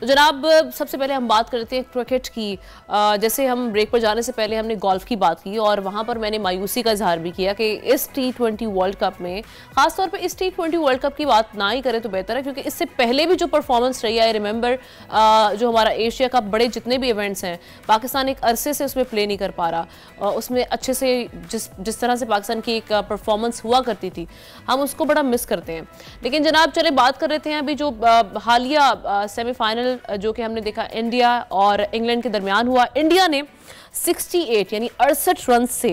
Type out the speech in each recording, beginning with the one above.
तो जनाब सबसे पहले हम बात करते हैं क्रिकेट की। जैसे हम ब्रेक पर जाने से पहले हमने गोल्फ की बात की और वहां पर मैंने मायूसी का इजहार भी किया कि इस T20 वर्ल्ड कप में, खासतौर पर इस T20 वर्ल्ड कप की बात ना ही करें तो बेहतर है, क्योंकि इससे पहले भी जो परफॉर्मेंस रही है, आई रिमेंबर जो हमारा एशिया कप, बड़े जितने भी इवेंट्स हैं, पाकिस्तान एक अरसे से उसमें प्ले नहीं कर पा रहा। उसमें अच्छे से जिस तरह से पाकिस्तान की एक परफॉर्मेंस हुआ करती थी, हम उसको बड़ा मिस करते हैं। लेकिन जनाब चले बात कर रहे थे अभी जो हालिया सेमीफाइनल जो कि हमने देखा इंडिया और इंग्लैंड के दरमियान हुआ। इंडिया ने 68 यानी 68 रन से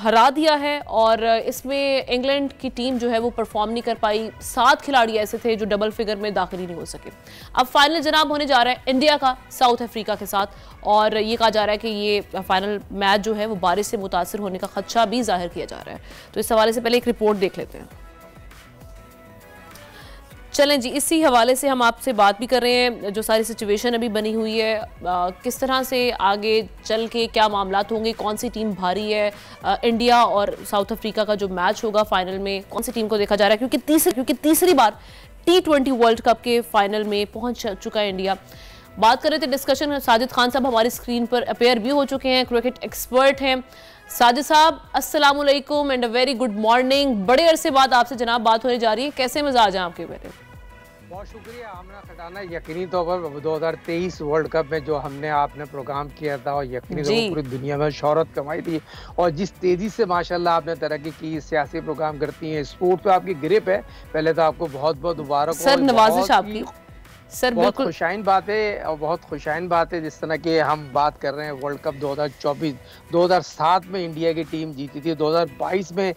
हरा दिया है और इसमें इंग्लैंड की टीम जो है वो परफॉर्म नहीं कर पाई। 7 खिलाड़ी ऐसे थे जो डबल फिगर में दाखिल ही नहीं हो सके। अब फाइनल जनाब होने जा रहा है इंडिया का साउथ अफ्रीका के साथ, और ये कहा जा रहा है कि ये फाइनल मैच जो है वो बारिश से मुतासर होने का खदशा भी जाहिर किया जा रहा है। तो इस हवाले से पहले एक रिपोर्ट देख लेते हैं। चलें जी, इसी हवाले से हम आपसे बात भी कर रहे हैं, जो सारी सिचुएशन अभी बनी हुई है, किस तरह से आगे चल के क्या मामलात होंगे, कौन सी टीम भारी है। इंडिया और साउथ अफ्रीका का जो मैच होगा फाइनल में, कौन सी टीम को देखा जा रहा है, क्योंकि तीसरी बार T20 वर्ल्ड कप के फाइनल में पहुंच चुका है इंडिया। बात कर रहे थे डिस्कशन, साजिद खान साहब हमारी स्क्रीन पर अपेयर भी हो चुके हैं, क्रिकेट एक्सपर्ट हैं। साजिद साहब अस्सलाम वालेकुम and a very good morning. बड़े अरसे बाद आपसे जनाब बात होने जा रही है, कैसे मिजाज हैं आपके बेटे? बहुत शुक्रिया आमना खटाना। यकीनी तौर पर 2023 वर्ल्ड कप में जो हमने आपने प्रोग्राम किया था और यकीनी तौर पर पूरी दुनिया में शोहरत कमाई थी, और जिस तेजी से माशाल्लाह आपने तरक्की की, सियासी प्रोग्राम करती हैं, स्पोर्ट पे आपकी ग्रिप है, पहले तो आपको बहुत बहुत मुबारक सर, नवाजिश आपकी सर। बहुत खुशाइन बात है और बहुत खुशाइन बात है जिस तरह के हम बात कर रहे हैं। वर्ल्ड कप 2024 2007 में इंडिया की टीम जीती थी, 2022 में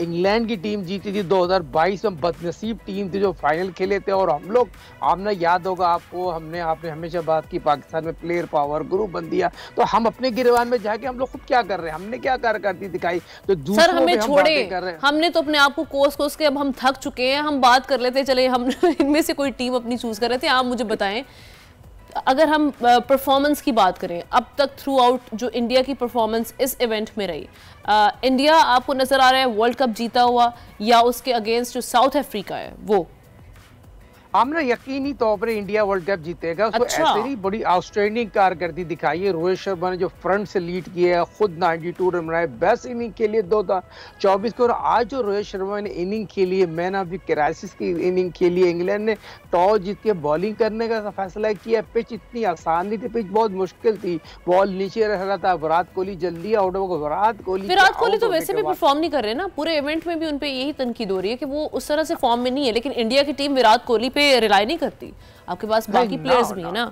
इंग्लैंड की टीम जीती थी, 2022 में बदनसीब टीम थी जो फाइनल खेले थे। और हम लोग, आपने याद होगा आपको, आपने हमेशा बात की पाकिस्तान में प्लेयर पावर ग्रुप बन दिया, तो हम अपने गिरबान में जाके हम लोग खुद क्या कर रहे हैं, हमने क्या कारकर्दगी दिखाई। तो सर हमें छोड़े, हमने तो अपने आप को कोस के अब हम थक चुके हैं। हम बात कर लेते चले, हम इनमें से कोई टीम अपनी चूज कर थे। आप मुझे बताएं, अगर हम परफॉर्मेंस की बात करें, अब तक थ्रू आउट जो इंडिया की परफॉर्मेंस इस इवेंट में रही, इंडिया आपको नजर आ रहा है वर्ल्ड कप जीता हुआ, या उसके अगेंस्ट जो साउथ अफ्रीका है वो? हमने यकीनी तौर पर इंडिया वर्ल्ड कप जीतेगा। उसको ऐसे ही बड़ी आउटस्टैंडिंग कारकर्दगी दिखाई है। रोहित शर्मा ने जो फ्रंट से लीड किया है, खुद 92 रन बनाए, बेस्ट इनिंग खेली 2024 को। और आज जो रोहित शर्मा ने इनिंग खेली है, मैन ऑफ द क्राइसिस की इनिंग खेली है। इंग्लैंड ने टॉस जीत के बॉलिंग करने का फैसला किया। पिच इतनी आसान नहीं थी, पिच बहुत मुश्किल थी, बॉल नीचे रह रहा था। विराट कोहली जल्दी आउट हो गया। विराट कोहली तो वैसे भी परफॉर्म नहीं कर रहे ना, पूरे इवेंट में भी उन पे यही तनकीद हो रही है कि वो उस तरह से फॉर्म में नहीं है। लेकिन इंडिया की टीम विराट कोहली पे रिलाई नहीं करती, आपके पास बाकी प्लेयर्स भी है ना,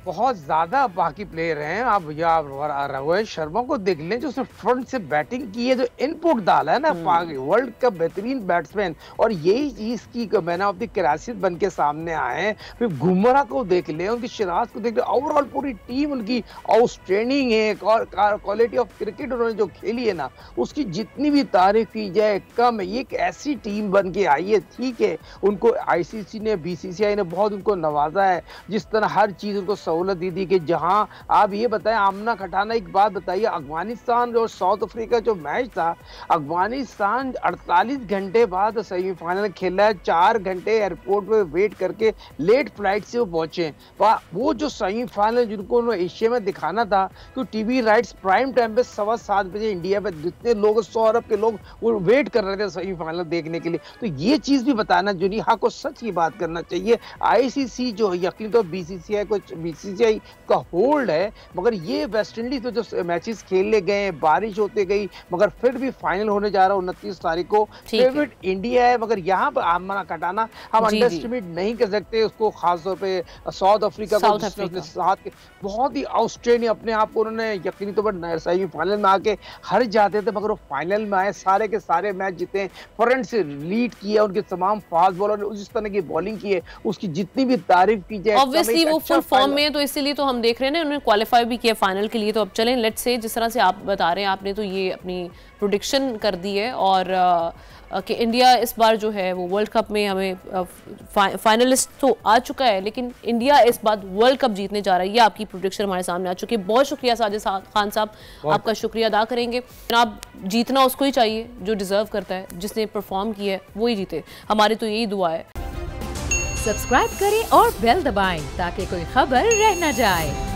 बहुत ज्यादा बाकी प्लेयर हैं। आप रोहित शर्मा को देख लें, जो उसने फ्रंट से बैटिंग की है, जो इनपुट डाला है ना, वर्ल्ड का बेहतरीन बैट्समैन, और यही चीज की मैन ऑफ द क्राइसिस बन के सामने आए हैं। फिर बुमराह को देख लें, उनकी शराज को देख लें, ओवरऑल पूरी टीम उनकी आउटस्टैंडिंग है। क्वालिटी ऑफ क्रिकेट उन्होंने जो खेली है ना, उसकी जितनी भी तारीफ की जाए कम है। ये एक ऐसी टीम बन के आई है। ठीक है, उनको ICC ने, BCCI ने बहुत उनको नवाजा है, जिस तरह हर चीज उनको सहूलत दी थी। कि जहां आप ये बताएं, आमना खटाना, एक बात बताइए, अफगानिस्तान और साउथ अफ्रीका जो मैच था, अफगानिस्तान 48 घंटे बाद सेमीफाइनल खेला है। 4 घंटे एयरपोर्ट पे वेट करके लेट फ्लाइट से वो पहुंचे। वो जो सेमीफाइनल जिनको एशिया में दिखाना था, क्यों टीवी राइट्स प्राइम टाइम पे 7:15 बजे इंडिया पे, जितने लोग 100 अरब के लोग वो वेट कर रहे थे सेमीफाइनल देखने के लिए। तो ये चीज भी बताना जो नहीं, हाँ को सच की बात करना चाहिए। ICC जो यकीन तो BCCI का होल्ड है, मगर ये वेस्ट इंडीज में जो मैचेस खेले गए, बारिश होते गई, मगर फिर भी फाइनल होने जा रहा है 29 तारीख को। फेवरेट इंडिया है, मगर यहाँ पर आमना कटाना हम अंडरएस्टिमेट नहीं कर सकते उसको, खासतौर पे साउथ अफ्रीका को, साथ बहुत ही आउटस्टैंडिंग अपने आप को उन्होंने यकीनी तौर पर सेमीफाइनल में आके हर जाते थे, मगर वो फाइनल में आए, सारे के सारे मैच जीते, फ्रंट से लीड किया, उनके तमाम फास्ट बॉलर ने जिस तरह की बॉलिंग की है, उसकी जितनी भी तारीफ की जाए। ऑब्वियसली वो फुल फॉर्म में है, तो इसीलिए तो हम देख रहे हैं ना, उन्होंने क्वालिफाई भी किया फाइनल के लिए। तो अब चलें, लेट्स से जिस तरह से आप बता रहे हैं, आपने तो ये अपनी प्रेडिक्शन कर दी है, और कि इंडिया इस बार जो है वो वर्ल्ड कप में हमें फाइनलिस्ट तो आ चुका है, लेकिन इंडिया इस बार वर्ल्ड कप जीतने जा रहा है। ये आपकी प्रेडिक्शन हमारे सामने आ चुकी है। बहुत शुक्रिया साजिद खान साहब, आपका शुक्रिया अदा करेंगे। जनाब, जीतना उसको ही चाहिए जो डिजर्व करता है, जिसने परफॉर्म किया है वही जीते, हमारी तो यही दुआ है। सब्सक्राइब करें और बेल दबाएं ताकि कोई खबर रह न जाए।